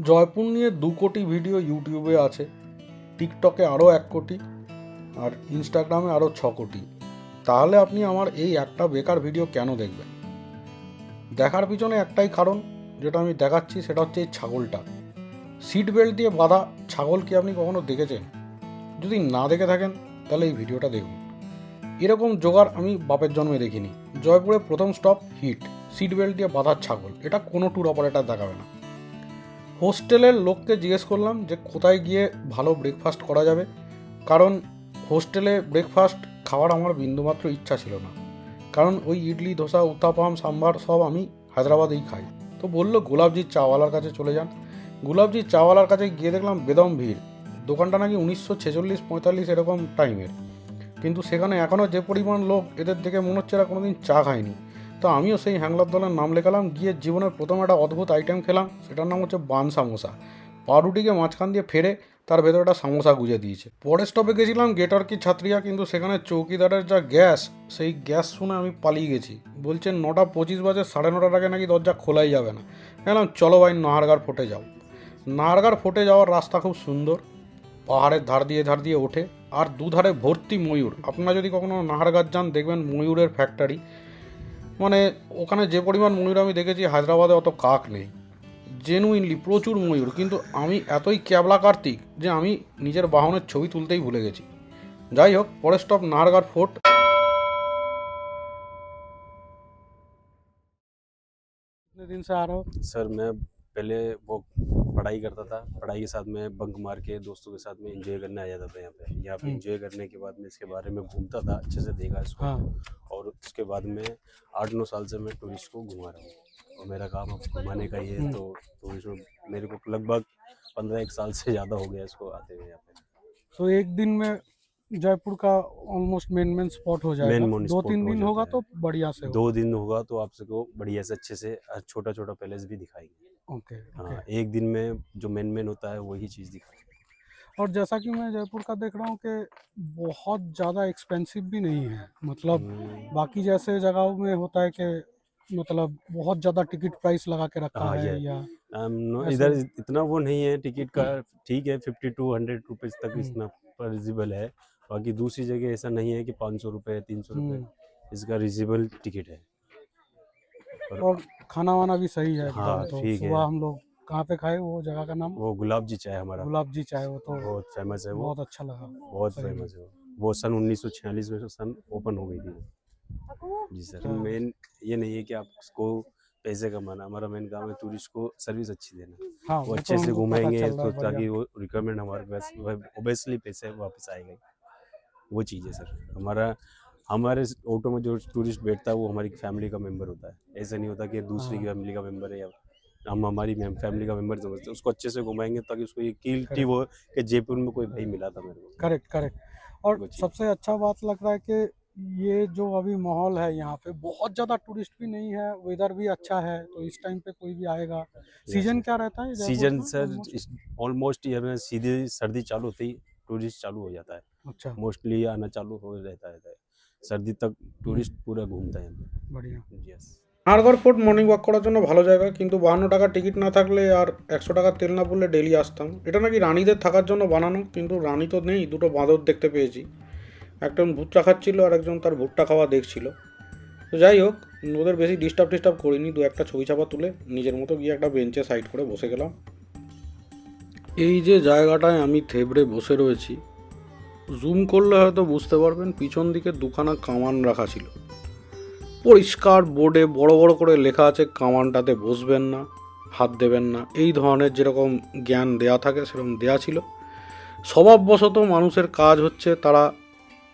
জয়পুর নিয়ে 2 কোটি ভিডিও ইউটিউবে আছে, টিকটকে আরও 1 কোটি, আর ইনস্টাগ্রামে আরও 6 কোটি। তাহলে আপনি আমার এই একটা বেকার ভিডিও কেন দেখবেন? দেখার পিছনে একটাই কারণ, যেটা আমি দেখাচ্ছি সেটা হচ্ছে এই ছাগলটা। সিট বেল্ট দিয়ে বাঁধা ছাগল কি আপনি কখনো দেখেছেন? যদি না দেখে থাকেন তাহলে এই ভিডিওটা দেখুন। এরকম জোগাড় আমি বাপের জন্মে দেখিনি। জয়পুরে প্রথম স্টপ হিট, সিট বেল্ট দিয়ে বাঁধা ছাগল। এটা কোনো ট্যুর অপারেটর দেখাবে না। হোস্টেলের লোককে জিজ্ঞেস করলাম যে কোথায় গিয়ে ভালো ব্রেকফাস্ট করা যাবে, কারণ হোস্টেলে ব্রেকফাস্ট খাওয়ার আমার বিন্দুমাত্র ইচ্ছা ছিল না, কারণ ওই ইডলি, ধোসা, উত্তাপাম, সাম্বার সব আমি হায়দ্রাবাদেই খাই। তো বললো গোলাপজির চাওয়ালার কাছে চলে যান। গোলাপজির চাওয়ালার কাছে গিয়ে দেখলাম বেদম ভিড়। দোকানটা নাকি 1946-45 এরকম টাইমের, কিন্তু সেখানে এখনও যে পরিমাণ লোক, এদের দেখে মনে হচ্ছে এরা কোনোদিন চা খায়নি। তো আমিও সেই হ্যাংলার দলের নাম লেখালাম, গিয়ে জীবনের প্রথম একটা অদ্ভুত আইটেম খেলাম, সেটার নাম হচ্ছে বান সামোসা। পাউরুটিকে মাঝখান দিয়ে ফেরে তার ভেতরে একটা সামোসা গুঁজে দিয়েছে। পরের স্টপে গেছিলাম গেটার কি ছাত্রিয়া, কিন্তু সেখানে চৌকিদারের যা গ্যাস, সেই গ্যাস শুনে আমি পালিয়ে গেছি। বলছেন 9:25 বাজে, 9:30টার আগে নাকি দরজা খোলাই যাবে না। বললাম চলো ভাই, নাহারগার ফোর্টে যাও। নাহারগার ফোর্টে যাওয়ার রাস্তা খুব সুন্দর, পাহাড়ের ধার দিয়ে ওঠে, আর দুধারে ভর্তি ময়ূর। আপনারা যদি কখনো নাহারগাঁ যান দেখবেন ময়ূরের ফ্যাক্টরি। মানে ওখানে যে পরিমাণ ময়ূর আমি দেখেছি, হায়দ্রাবাদে অত কাক নেই। জেনুইনলি প্রচুর ময়ূর, কিন্তু আমি এতই ক্যাবলা কার্তিক যে আমি নিজের বাহনের ছবি তুলতেই ভুলে গেছি। যাই হোক, পরের স্টপ নাহারগাঁ ফোর্ট। दिन से आ रहा हो? सर मैं पहले वो पढ़ाई करता था, पढ़ाई के साथ में बंक मार के दोस्तों के साथ में एंजॉय करने आ जाता था यहाँ पे एंजॉय करने के बाद में इसके बारे में घूमता था, अच्छे से देखा इसको। हाँ। और उसके बाद में 8-9 साल से मैं टूरिस्ट को घुमा रहा हूँ और मेरा काम अब घुमाने का ही है। तो टूरिस्ट में मेरे को लगभग 15-1 साल से ज़्यादा हो गया इसको आते हुए यहाँ पे। तो एक दिन में जयपुर का ऑलमोस्ट मेन स्पॉट हो जाएगा। मेन 2-3 दिन होगा तो बढ़िया से 2 दिन होगा तो आपको बढ़िया से अच्छे से छोटा छोटा पैलेस भी दिखाएंगे। ओके। हाँ, एक दिन में जो मेन होता है वही चीज़ दिखाएंगे। और जैसा कि मैं जयपुर का देख रहा हूँ कि बहुत ज़्यादा एक्सपेंसिव भी नहीं है, मतलब बाकी जैसे जगहों में होता है कि मतलब बहुत ज़्यादा टिकट प्राइस लगा के रखा हाँ, है, या इधर इतना वो नहीं है टिकट का। ठीक है, 50 to 100 रुपीज़ तक इतना रिजनेबल है। बाकी दूसरी जगह ऐसा नहीं है कि 500 रुपये 300 रुपये इसका रिजनेबल टिकट है। और खाना वाना भी सही है एकदम। हाँ, तो ठीक है। सुबह हम लोग कहाँ पे खाए, वो जगह का नाम? वो गुलाब जी चाय हमारा गुलाब जी चाय, वो तो बहुत फेमस है। वो बहुत अच्छा लगा। बहुत सही में। फेमस है। वो सन 1946 में सन ओपन हो गई थी वो। जी सर। मेन ये नहीं है कि आपको पैसे कमाना, हमारा मेन काम है टूरिस्ट को सर्विस अच्छी देना। हाँ, वो वो अच्छे तो से हमको पता घुमाएंगे चल रहा तो है, ताकि बढ़िया। वो रिक्वायरमेंट हमारे पास ओबियसली पैसे वापस आएगा। वो चीज़ है सर। हमारे ऑटो में जो टूरिस्ट बैठता है वो हमारी फैमिली का मेंबर होता है। ऐसा नहीं होता कि दूसरी की फैमिली का मेंबर है या हम हमारी फैमिली का मेंबर समझते हैं। उसको अच्छे से घुमाएंगे ताकि उसको ये गिल्टी हो कि जयपुर में कोई भाई मिला था मेरे को। Correct correct. और सबसे अच्छा बात लग रहा है कि ये जो अभी माहौल है यहाँ पे, बहुत ज़्यादा टूरिस्ट भी नहीं है, वेदर भी अच्छा है, तो इस टाइम पे कोई भी आएगा। सीजन क्या रहता है जयपुर सीजन का? सर ऑलमोस्ट ये में सीधे सर्दी चालू होती ही टूरिस्ट चालू हो जाता है। अच्छा, मोस्टली आना चालू हो रहता है सर्दी तक टूरिस्ट पूरा घूमता है। बढ़िया। Yes. Nahargarh fort morning walk করার জন্য ভালো জায়গা, কিন্তু 52 টাকা টিকিট না থাকলে আর 100 টাকা তেল না পড়লে ডেলি আসতাম। এটা নাকি রানীদের থাকার জন্য বানানো, কিন্তু রানী তো নেই, দুটো বাঁদর দেখতে পেয়েছি। একজন ভুট্টা খাচ্ছিল আর একজন তার ভুট্টা খাওয়া দেখছিল। তো যাই হোক, ওদের বেশি ডিস্টার্ব করিনি, 2-1টা ছবি ছাপা তুলে নিজের মতো গিয়ে একটা বেঞ্চে সাইড করে বসে গেলাম। এই যে জায়গাটায় আমি থেবড়ে বসে রয়েছি, জুম করলে হয়তো বুঝতে পারবেন, পিছন দিকে 2খানা কামান রাখা ছিল। পরিষ্কার বোর্ডে বড় বড় করে লেখা আছে কামানটাতে বসবেন না, হাত দেবেন না, এই ধরনের যেরকম জ্ঞান দেয়া থাকে সেরকম দেয়া ছিল। স্বভাববশত মানুষের কাজ হচ্ছে তারা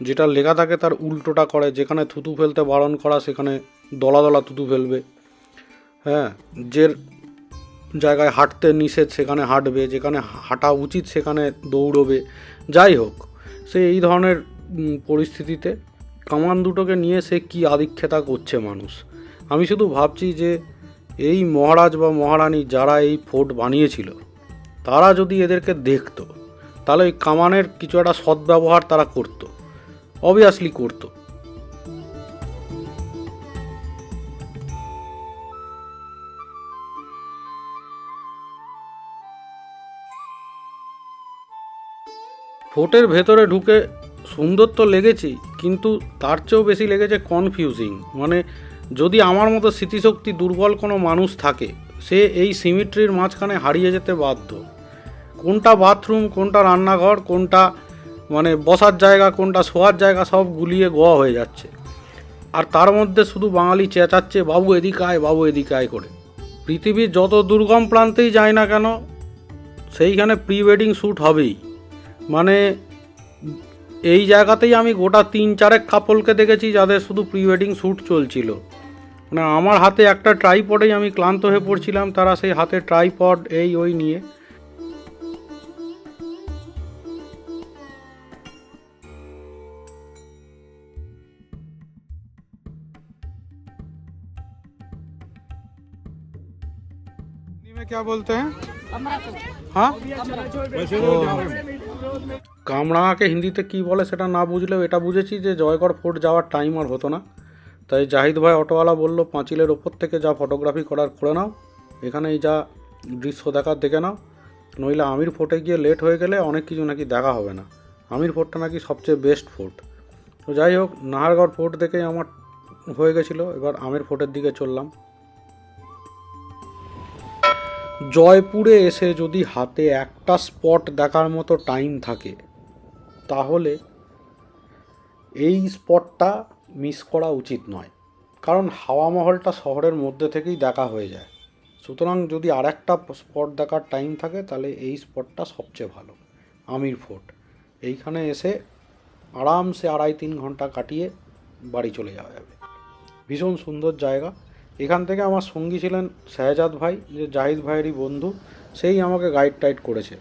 যেটা লেখা থাকে তার উল্টোটা করে। যেখানে থুতু ফেলতে বারণ করা সেখানে দলা দলা থুতু ফেলবে। হ্যাঁ, যে জায়গায় হাঁটতে নিষেধ সেখানে হাঁটবে, যেখানে হাঁটা উচিত সেখানে দৌড়বে। যাই হোক, সে এই ধরনের পরিস্থিতিতে কামান দুটোকে নিয়ে সে কী আদিক্ষেতা করছে মানুষ। আমি শুধু ভাবছি যে এই মহারাজ বা মহারানী যারা এই ফোর্ট বানিয়েছিল, তারা যদি এদেরকে দেখতো তাহলে এই কামানের কিছু একটা সদ্ব্যবহার তারা করতো, অবভিয়াসলি করতো। ফোর্টের ভেতরে ঢুকে সুন্দর তো লেগেছি, কিন্তু তার চেয়েও বেশি লেগেছে কনফিউজিং। মানে যদি আমার মতো স্মৃতিশক্তি দুর্বল কোনো মানুষ থাকে, সে এই সিমিট্রির মাঝখানে হারিয়ে যেতে বাধ্য। কোনটা বাথরুম, কোনটা রান্নাঘর, কোনটা মানে বসার জায়গা, কোনটা শোয়ার জায়গা, সব গুলিয়ে গোয়া হয়ে যাচ্ছে। আর তার মধ্যে শুধু বাঙালি চেঁচাচ্ছে বাবু এদিকে আয়, বাবু এদিকে আয় করে। পৃথিবীর যত দুর্গম প্রান্তেই যায় না কেন, সেইখানে প্রি ওয়েডিং শ্যুট হবেই। মানে এই জায়গাতেই আমি গোটা 3-4 কাপলকে দেখেছি যাদের শুধু প্রি ওয়েডিং শ্যুট চলছিল। মানে আমার হাতে একটা ট্রাইপডেই আমি ক্লান্ত হয়ে পড়ছিলাম, তারা সেই হাতে ট্রাইপড এই ওই নিয়ে। में क्या बोलते हैं? हाँ, কামরাঙাকে হিন্দিতে কি বলে সেটা না বুঝলেও এটা বুঝেছি যে জয়গড় ফোর্ট যাওয়ার টাইম আর হতো না। তাই জাহিদ ভাই অটোওয়ালা বলল, পাঁচিলের ওপর থেকে যা ফটোগ্রাফি করার করে নাও, এখানেই যা দৃশ্য দেখার দেখে নাও, নইলে আমির ফোর্টে গিয়ে লেট হয়ে গেলে অনেক কিছু নাকি দেখা হবে না। আমির ফোর্টটা নাকি সবচেয়ে বেস্ট ফোর্ট। তো যাই হোক, নাহারগড় ফোর্ট দেখেই আমার হয়ে গেছিলো, এবার আমির ফোর্টের দিকে চললাম। জয়পুরে এসে যদি হাতে একটা স্পট দেখার মতো টাইম থাকে, তাহলে এই স্পটটা মিস করা উচিত নয়। কারণ হাওয়া মহলটা শহরের মধ্যে থেকেই দেখা হয়ে যায়। সুতরাং যদি আর একটা স্পট দেখার টাইম থাকে, তাহলে এই স্পটটা সবচেয়ে ভালো, আমির ফোর্ট। এইখানে এসে আরামসে 2.5-3 ঘন্টা কাটিয়ে বাড়ি চলে যাওয়া যাবে। ভীষণ সুন্দর জায়গা। এখান থেকে আমার সঙ্গী ছিলেন শাহজাদ ভাই, যে জাহিদ ভাইয়েরই বন্ধু, সেই আমাকে গাইড টাইড করেছে।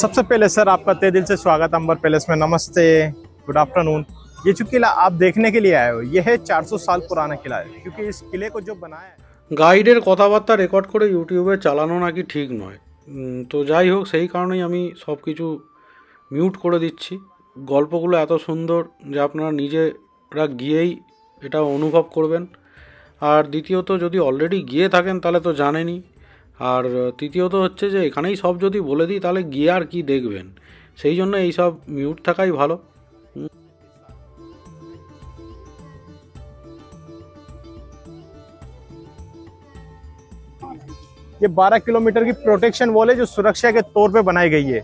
सबसे पहले सर आपका तहे दिल से स्वागत अंबर पैलेस में। नमस्ते, गुड आफ्टरनून। ये जो किला आप देखने के लिए आए हो, ये है 400 साल पुराना किला है, क्योंकि इस किले को जो बनाया है। গাইডের কথাবার্তা রেকর্ড করে ইউটিউবে চালানো নাকি ঠিক নয়। তো যাই হোক, সেই কারণেই আমি সব কিছু মিউট করে দিচ্ছি। গল্পগুলো এত সুন্দর যে আপনারা নিজেরা গিয়েই এটা অনুভব করবেন। আর দ্বিতীয়ত, যদি অলরেডি গিয়ে থাকেন তাহলে তো জানেনই। আর তৃতীয়ত হচ্ছে যে এখানেই সব যদি বলে দিই তাহলে গিয়ে আর কি দেখবেন, সেই জন্য এই সব মিউট থাকাই ভালো। ये 12 किलोमीटर की प्रोटेक्शन वॉल है, जो सुरक्षा के तौर पे बनाई गई है।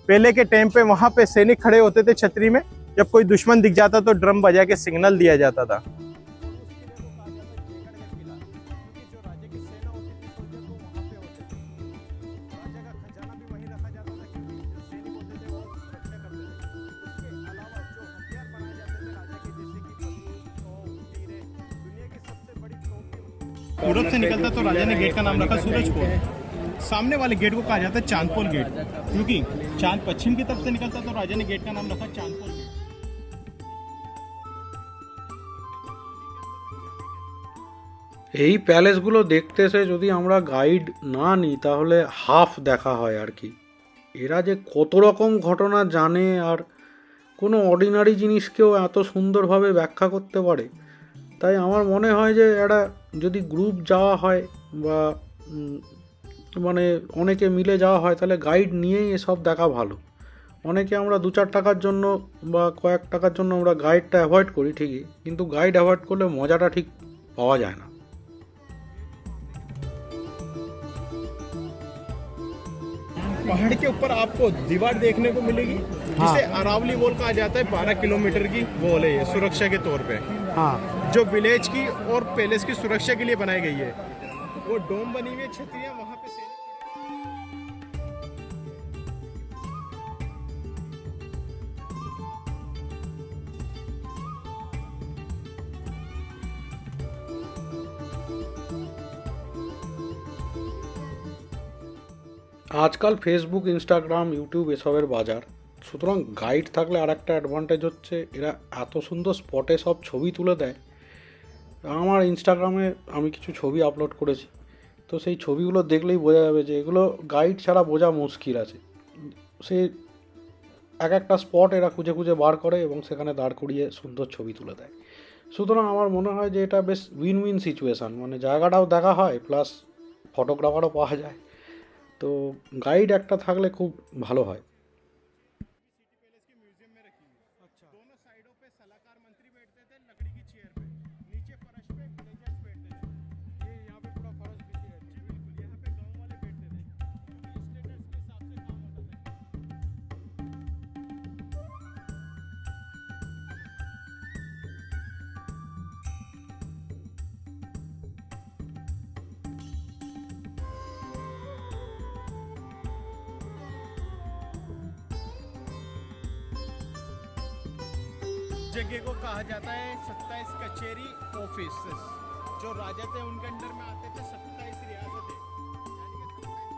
पहले के टाइम पे वहां पे सैनिक खड़े होते थे छतरी में, जब कोई दुश्मन दिख जाता तो ड्रम बजा के सिग्नल दिया जाता था। पूरब से निकलता तो राजा ने गेट का नाम रखा सूरजपोल। सामने वाले गेट को कहा जाता है चांदपोल गेट, क्योंकि चांद पश्चिम की तरफ से निकलता तो राजा ने गेट का नाम रखा चांदपोल गेट। এই প্যালেসগুলো দেখতে এসে যদি আমরা গাইড না নিই তাহলে হাফ দেখা হয় আর কি। এরা যে কত রকম ঘটনা জানে, আর কোনো অর্ডিনারি জিনিসকেও এত সুন্দরভাবে ব্যাখ্যা করতে পারে। তাই আমার মনে হয় যে এরা যদি গ্রুপ যাওয়া হয় বা মানে অনেকে মিলে যাওয়া হয়, তাহলে গাইড নিয়েই এসব দেখা ভালো। অনেকে আমরা 2-4 টাকার জন্য বা কয়েক টাকার জন্য আমরা গাইডটা অ্যাভয়েড করি ঠিকই, কিন্তু গাইড অ্যাভয়েড করলে মজাটা ঠিক পাওয়া যায় না। पहाड़ के ऊपर आपको दीवार देखने को मिलेगी, जिसे अरावली वॉल कहा जाता है। 12 किलोमीटर की वॉल है ये, सुरक्षा के तौर पे। हाँ, जो विलेज की और पैलेस की सुरक्षा के लिए बनाई गई है। वो डोम बनी हुई है, छतरियां वहां पे আজকাল ফেসবুক, ইনস্টাগ্রাম, ইউটিউব এসবের বাজার। সুতরাং গাইড থাকলে আর একটা অ্যাডভান্টেজ হচ্ছে, এরা এত সুন্দর স্পটে সব ছবি তুলে দেয়। আমার ইনস্টাগ্রামে আমি কিছু ছবি আপলোড করেছি, তো সেই ছবিগুলো দেখলেই বোঝা যাবে যে এগুলো গাইড ছাড়া বোঝা মুশকিল আছে। সে এক একটা স্পট এরা খুঁজে খুঁজে বার করে এবং সেখানে দাঁড় করিয়ে সুন্দর ছবি তুলে দেয়। সুতরাং আমার মনে হয় যে এটা বেশ উইন উইন সিচুয়েশান। মানে জায়গাটাও দেখা হয়, প্লাস ফটোগ্রাফারও পাওয়া যায়। তো গাইড একটা থাকলে খুব ভালো হয়। म्यूजियम में रखी हुई है। दोनों साइडों पे सलाहकार मंत्री बैठते थे लकड़ी की चेयर पे, नीचे फर्श पे विलेजर्स बैठते थे। ये यहाँ पे पूरा फर्श बिछी है, जी बिल्कुल, यहाँ पे गांव वाले बैठते थे, क्योंकि स्टेटस के हिसाब से काम होता था। जगह को कहा जाता है 27 कचेरी ऑफिस। जो राजा थे उनके अंडर में आते थे 27 रियासतें, यानी कि 27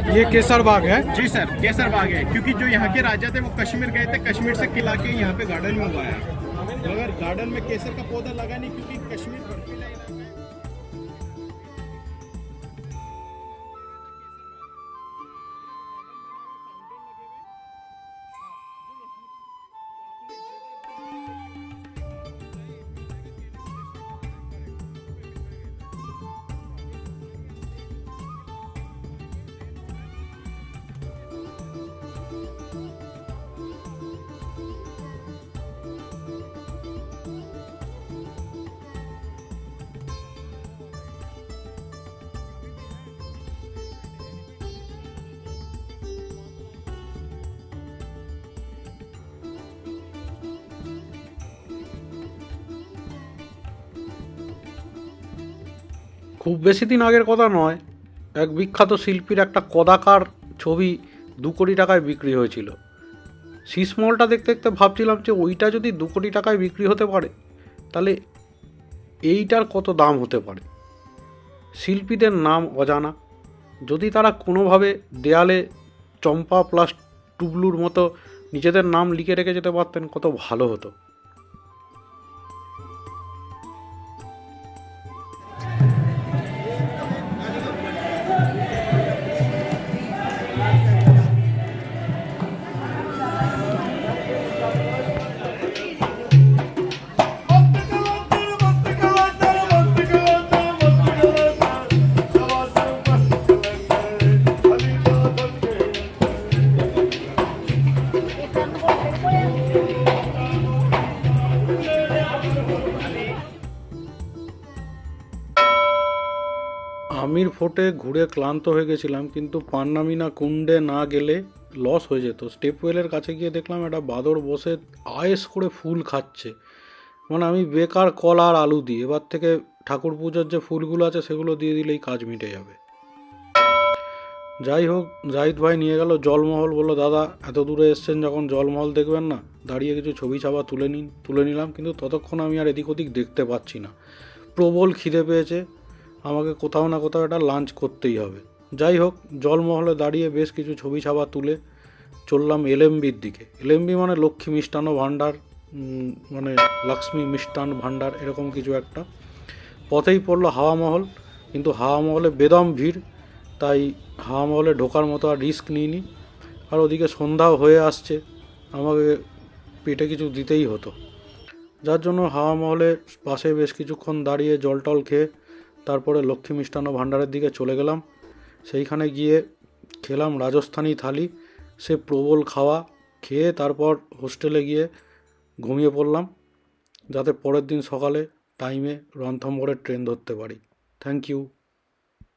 ये केसर बाग है। जी सर, केसर बाग है, क्योंकि जो यहाँ के राजा थे वो कश्मीर गए थे, कश्मीर से किला के यहाँ पे गार्डन में उगाया। मगर गार्डन में केसर का पौधा लगा नहीं, क्योंकि कश्मीर बर्फीला इलाका है। খুব বেশি দিন আগের কথা নয়, এক বিখ্যাত শিল্পীর একটা কদাকার ছবি 2 কোটি টাকায় বিক্রি হয়েছিল। শীষমহলটা দেখতে দেখতে ভাবছিলাম যে ওইটা যদি 2 কোটি টাকায় বিক্রি হতে পারে তাহলে এইটার কত দাম হতে পারে। শিল্পীদের নাম অজানা, যদি তারা কোনোভাবে দেয়ালে চম্পা প্লাস টুবলুর মতো নিজেদের নাম লিখে রেখে যেতে পারতেন কত ভালো হতো। আমির ফোর্টে ঘুরে ক্লান্ত হয়ে গেছিলাম, কিন্তু পান্নামিনা কুণ্ডে না গেলে লস হয়ে যেত। স্টেপওয়েলের কাছে গিয়ে দেখলাম একটা বাঁদর বসে আয়েস করে ফুল খাচ্ছে, মানে আমি বেকার কলা আর আলু দিই, এবার থেকে ঠাকুর পুজোর যে ফুলগুলো আছে সেগুলো দিয়ে দিলেই কাজ মিটে যাবে। যাই হোক, জাহিদ ভাই নিয়ে গেল জলমহল, বললো দাদা এত দূরে এসছেন যখন জলমহল দেখবেন না, দাঁড়িয়ে কিছু ছবি ছাপা তুলে নিলাম। কিন্তু ততক্ষণ আমি আর এদিক ওদিক দেখতে পাচ্ছি না, প্রবল খিদে পেয়েছে, আমাকে কোথাও না কোথাও একটা লাঞ্চ করতেই হবে। যাই হোক, জলমহলে দাঁড়িয়ে বেশ কিছু ছবি ছাপা তুলে চললাম এলএমবির দিকে। এলএমবি মানে লক্ষ্মী মিষ্টান্ন ভাণ্ডার, মানে লক্ষ্মী মিষ্টান্ন ভাণ্ডার এরকম কিছু একটা। পথেই পড়লো হাওয়া মহল, কিন্তু হাওয়া মহলে বেদম ভিড়, তাই হাওয়া মহলে ঢোকার মতো আর রিস্ক নিইনি। আর ওদিকে সন্ধ্যাও হয়ে আসছে, আমাকে পেটে কিছু দিতেই হতো, যার জন্য হাওয়া মহলের পাশে বেশ কিছুক্ষণ দাঁড়িয়ে জল টল খেয়ে তারপরে লক্ষ্মী মিষ্টান্ন ভাণ্ডারের দিকে চলে গেলাম। সেইখানে গিয়ে খেলাম রাজস্থানি থালি, সে প্রবল খাওয়া খেয়ে তারপর হোস্টেলে গিয়ে ঘুমিয়ে পড়লাম, যাতে পরের দিন সকালে টাইমে রণথম্বরের ট্রেন ধরতে পারি। Thank you.